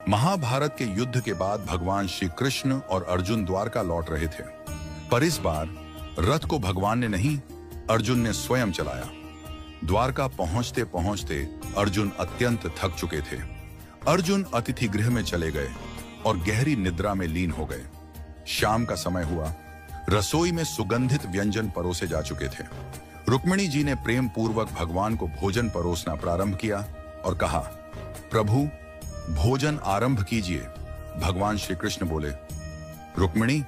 महाभारत के युद्ध के बाद भगवान श्री कृष्ण और अर्जुन द्वारका लौट रहे थे, पर इस बार रथ को भगवान ने नहीं, अर्जुन ने स्वयं चलाया। द्वारका पहुंचते पहुंचते अर्जुन अत्यंत थक चुके थे। अर्जुन अतिथि गृह में चले गए और गहरी निद्रा में लीन हो गए। शाम का समय हुआ, रसोई में सुगंधित व्यंजन परोसे जा चुके थे। रुक्मिणी जी ने प्रेम पूर्वक भगवान को भोजन परोसना प्रारंभ किया और कहा, प्रभु भोजन आरंभ कीजिए। भगवान श्री कृष्ण बोले, रुक्मिणी,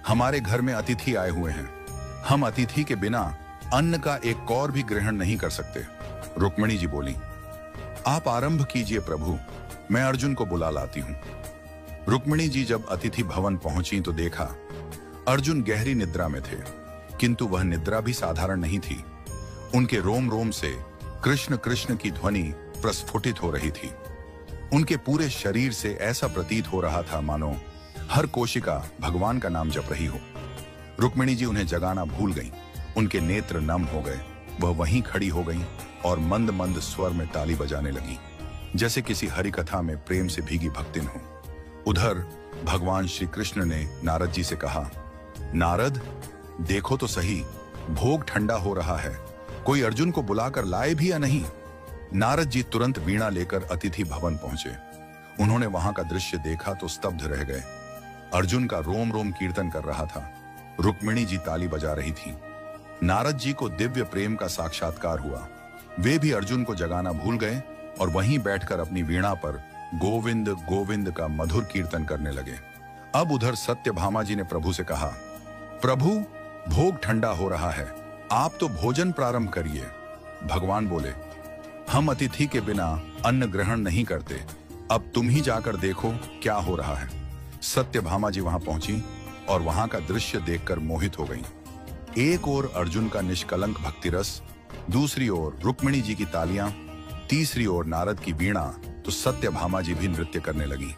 हमारे घर में अतिथि आए हुए हैं, हम अतिथि के बिना अन्न का एक कौर भी ग्रहण नहीं कर सकते। रुक्मिणी जी बोली, आप आरंभ कीजिए प्रभु, मैं अर्जुन को बुला लाती हूं। रुक्मिणी जी जब अतिथि भवन पहुंची तो देखा अर्जुन गहरी निद्रा में थे, किंतु वह निद्रा भी साधारण नहीं थी। उनके रोम रोम से कृष्ण कृष्ण की ध्वनि प्रस्फुटित हो रही थी। उनके पूरे शरीर से ऐसा प्रतीत हो रहा था मानो हर कोशिका भगवान का नाम जप रही हो। रुक्मिणी जी उन्हें जगाना भूल गईं। उनके नेत्र नम हो गए। वह वहीं खड़ी हो गईं और मंद मंद स्वर में ताली बजाने लगी, जैसे किसी हरि कथा में प्रेम से भीगी भक्तिन हो। उधर भगवान श्री कृष्ण ने नारद जी से कहा, नारद देखो तो सही, भोग ठंडा हो रहा है, कोई अर्जुन को बुलाकर लाए भी या नहीं। नारद जी तुरंत वीणा लेकर अतिथि भवन पहुंचे। उन्होंने वहां का दृश्य देखा तो स्तब्ध रह गए। अर्जुन का रोम रोम कीर्तन कर रहा था, रुक्मिणी जी ताली बजा रही थी। नारद जी को दिव्य प्रेम का साक्षात्कार हुआ। वे भी अर्जुन को जगाना भूल गए और वहीं बैठकर अपनी वीणा पर गोविंद गोविंद का मधुर कीर्तन करने लगे। अब उधर सत्यभामा जी ने प्रभु से कहा, प्रभु भोग ठंडा हो रहा है, आप तो भोजन प्रारंभ करिए। भगवान बोले, हम अतिथि के बिना अन्न ग्रहण नहीं करते, अब तुम ही जाकर देखो क्या हो रहा है। सत्यभामा जी वहां पहुंची और वहां का दृश्य देखकर मोहित हो गईं। एक ओर अर्जुन का निष्कलंक भक्ति रस, दूसरी ओर रुक्मिणी जी की तालियां, तीसरी ओर नारद की वीणा, तो सत्यभामा जी भी नृत्य करने लगी।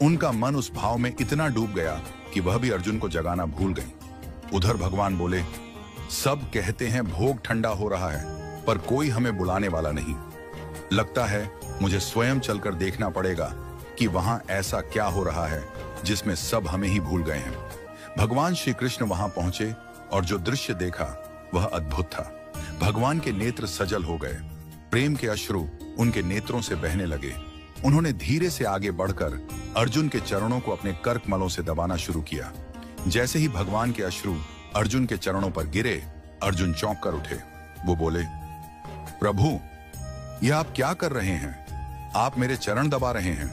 उनका मन उस भाव में इतना डूब गया कि वह भी अर्जुन को जगाना भूल गई। उधर भगवान बोले, सब कहते हैं भोग ठंडा हो रहा है, पर कोई हमें बुलाने वाला नहीं। लगता है मुझे स्वयं चलकर देखना पड़ेगा कि वहां ऐसा क्या हो रहा है जिसमें सब हमें ही भूल गए हैं। भगवान श्री कृष्ण वहां पहुंचे और जो दृश्य देखा वह अद्भुत था। भगवान के नेत्र सजल हो गए, प्रेम के अश्रु उनके नेत्रों से बहने लगे। उन्होंने धीरे से आगे बढ़कर अर्जुन के चरणों को अपने करकमलों से दबाना शुरू किया। जैसे ही भगवान के अश्रु अर्जुन के चरणों पर गिरे, अर्जुन चौंक कर उठे। वो बोले, प्रभु यह आप क्या कर रहे हैं? आप मेरे चरण दबा रहे हैं।